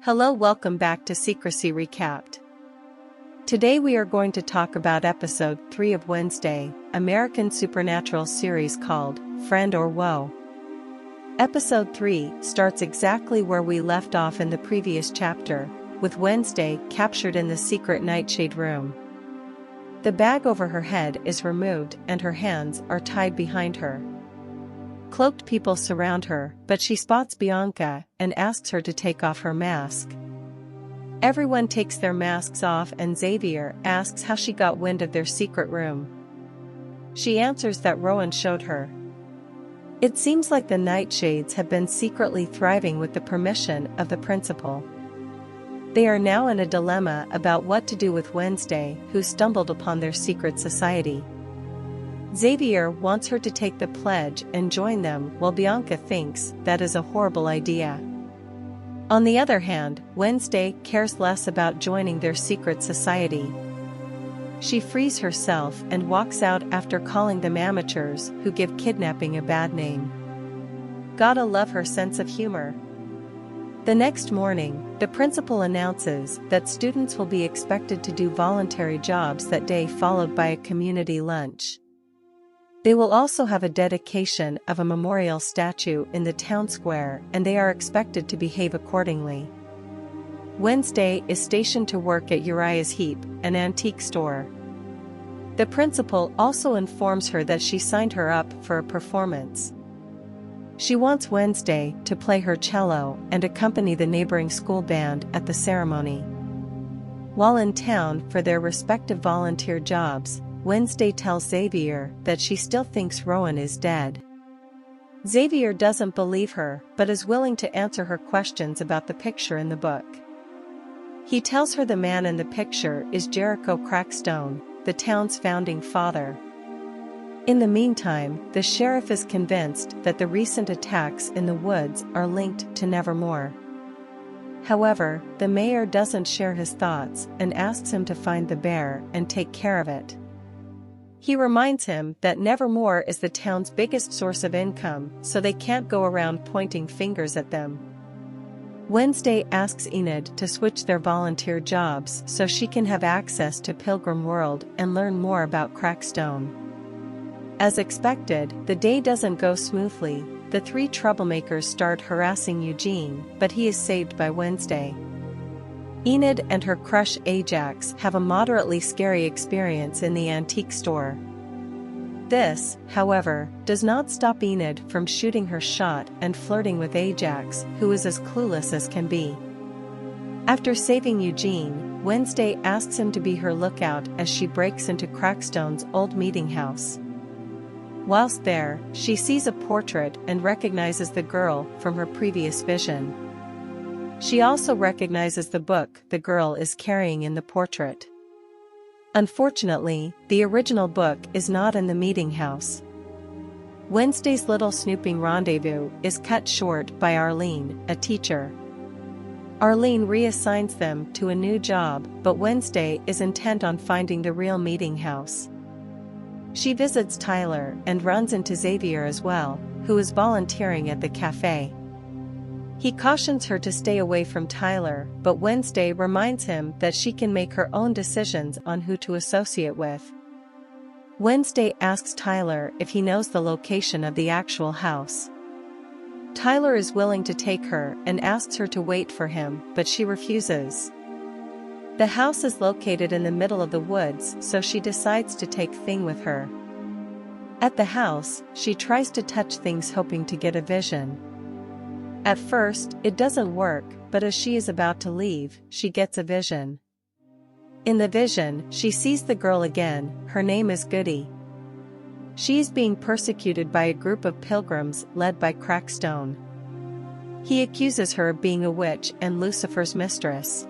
Hello, welcome back to Secrecy Recapped. Today we are going to talk about episode 3 of Wednesday, American supernatural series called Friend or Woe. Episode 3 starts exactly where we left off in the previous chapter, with Wednesday captured in the secret nightshade room. The bag over her head is removed and her hands are tied behind her. Cloaked people surround her, but she spots Bianca and asks her to take off her mask. Everyone takes their masks off and Xavier asks how she got wind of their secret room. She answers that Rowan showed her. It seems like the Nightshades have been secretly thriving with the permission of the principal. They are now in a dilemma about what to do with Wednesday, who stumbled upon their secret society. Xavier wants her to take the pledge and join them, while Bianca thinks that is a horrible idea. On the other hand, Wednesday cares less about joining their secret society. She frees herself and walks out after calling them amateurs who give kidnapping a bad name. Gotta love her sense of humor. The next morning, the principal announces that students will be expected to do voluntary jobs that day, followed by a community lunch. They will also have a dedication of a memorial statue in the town square, and they are expected to behave accordingly. Wednesday is stationed to work at Uriah's Heap, an antique store. The principal also informs her that she signed her up for a performance. She wants Wednesday to play her cello and accompany the neighboring school band at the ceremony. While in town for their respective volunteer jobs, Wednesday tells Xavier that she still thinks Rowan is dead. Xavier doesn't believe her, but is willing to answer her questions about the picture in the book. He tells her the man in the picture is Jericho Crackstone, the town's founding father. In the meantime, the sheriff is convinced that the recent attacks in the woods are linked to Nevermore. However, the mayor doesn't share his thoughts and asks him to find the bear and take care of it. He reminds him that Nevermore is the town's biggest source of income, so they can't go around pointing fingers at them. Wednesday asks Enid to switch their volunteer jobs so she can have access to Pilgrim World and learn more about Crackstone. As expected, the day doesn't go smoothly. The three troublemakers start harassing Eugene, but he is saved by Wednesday. Enid and her crush Ajax have a moderately scary experience in the antique store. This, however, does not stop Enid from shooting her shot and flirting with Ajax, who is as clueless as can be. After saving Eugene, Wednesday asks him to be her lookout as she breaks into Crackstone's old meeting house. Whilst there, she sees a portrait and recognizes the girl from her previous vision. She also recognizes the book the girl is carrying in the portrait. Unfortunately, the original book is not in the meeting house. Wednesday's little snooping rendezvous is cut short by Arlene, a teacher. Arlene reassigns them to a new job, but Wednesday is intent on finding the real meeting house. She visits Tyler and runs into Xavier as well, who is volunteering at the cafe. He cautions her to stay away from Tyler, but Wednesday reminds him that she can make her own decisions on who to associate with. Wednesday asks Tyler if he knows the location of the actual house. Tyler is willing to take her and asks her to wait for him, but she refuses. The house is located in the middle of the woods, so she decides to take Thing with her. At the house, she tries to touch things hoping to get a vision. At first, it doesn't work, but as she is about to leave, she gets a vision. In the vision, she sees the girl again. Her name is Goody. She is being persecuted by a group of pilgrims led by Crackstone. He accuses her of being a witch and Lucifer's mistress.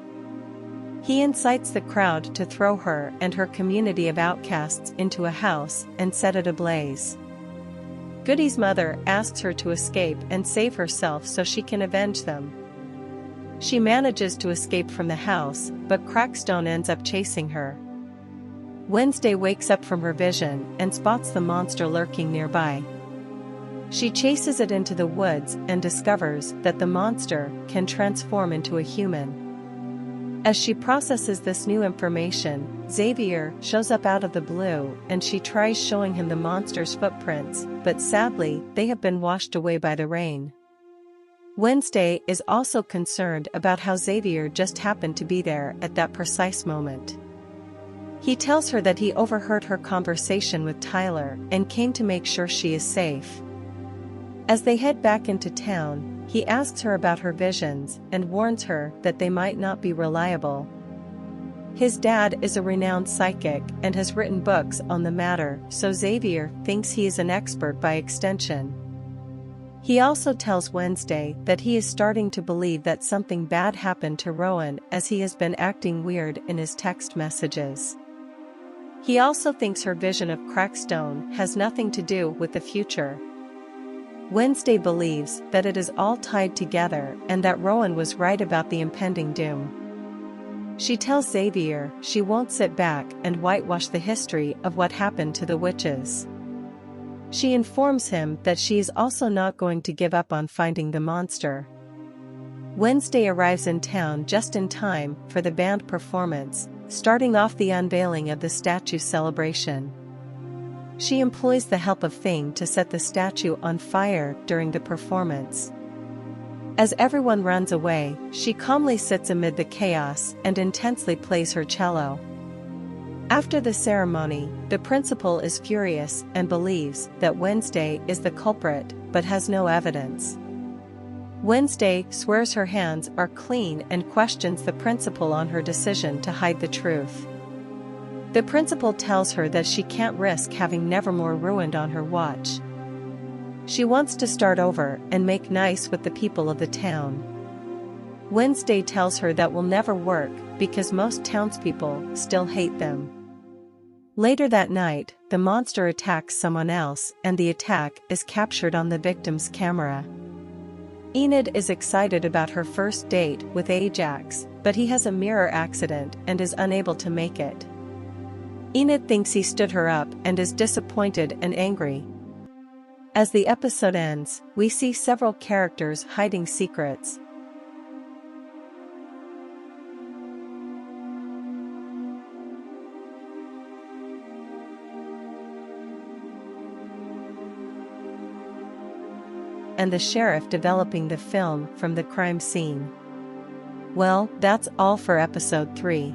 He incites the crowd to throw her and her community of outcasts into a house and set it ablaze. Goody's mother asks her to escape and save herself so she can avenge them. She manages to escape from the house, but Crackstone ends up chasing her. Wednesday wakes up from her vision and spots the monster lurking nearby. She chases it into the woods and discovers that the monster can transform into a human. As she processes this new information, Xavier shows up out of the blue and she tries showing him the monster's footprints, but sadly, they have been washed away by the rain. Wednesday is also concerned about how Xavier just happened to be there at that precise moment. He tells her that he overheard her conversation with Tyler and came to make sure she is safe. As they head back into town, he asks her about her visions and warns her that they might not be reliable. His dad is a renowned psychic and has written books on the matter, so Xavier thinks he is an expert by extension. He also tells Wednesday that he is starting to believe that something bad happened to Rowan as he has been acting weird in his text messages. He also thinks her vision of Crackstone has nothing to do with the future. Wednesday believes that it is all tied together and that Rowan was right about the impending doom. She tells Xavier she won't sit back and whitewash the history of what happened to the witches. She informs him that she is also not going to give up on finding the monster. Wednesday arrives in town just in time for the band performance, starting off the unveiling of the statue celebration. She employs the help of Thing to set the statue on fire during the performance. As everyone runs away, she calmly sits amid the chaos and intensely plays her cello. After the ceremony, the principal is furious and believes that Wednesday is the culprit, but has no evidence. Wednesday swears her hands are clean and questions the principal on her decision to hide the truth. The principal tells her that she can't risk having Nevermore ruined on her watch. She wants to start over and make nice with the people of the town. Wednesday tells her that will never work because most townspeople still hate them. Later that night, the monster attacks someone else and the attack is captured on the victim's camera. Enid is excited about her first date with Ajax, but he has a mirror accident and is unable to make it. Enid thinks he stood her up and is disappointed and angry. As the episode ends, we see several characters hiding secrets. And the sheriff developing the film from the crime scene. Well, that's all for episode 3.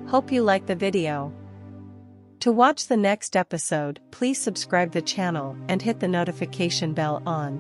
Hope you liked the video. To watch the next episode, please subscribe the channel and hit the notification bell on.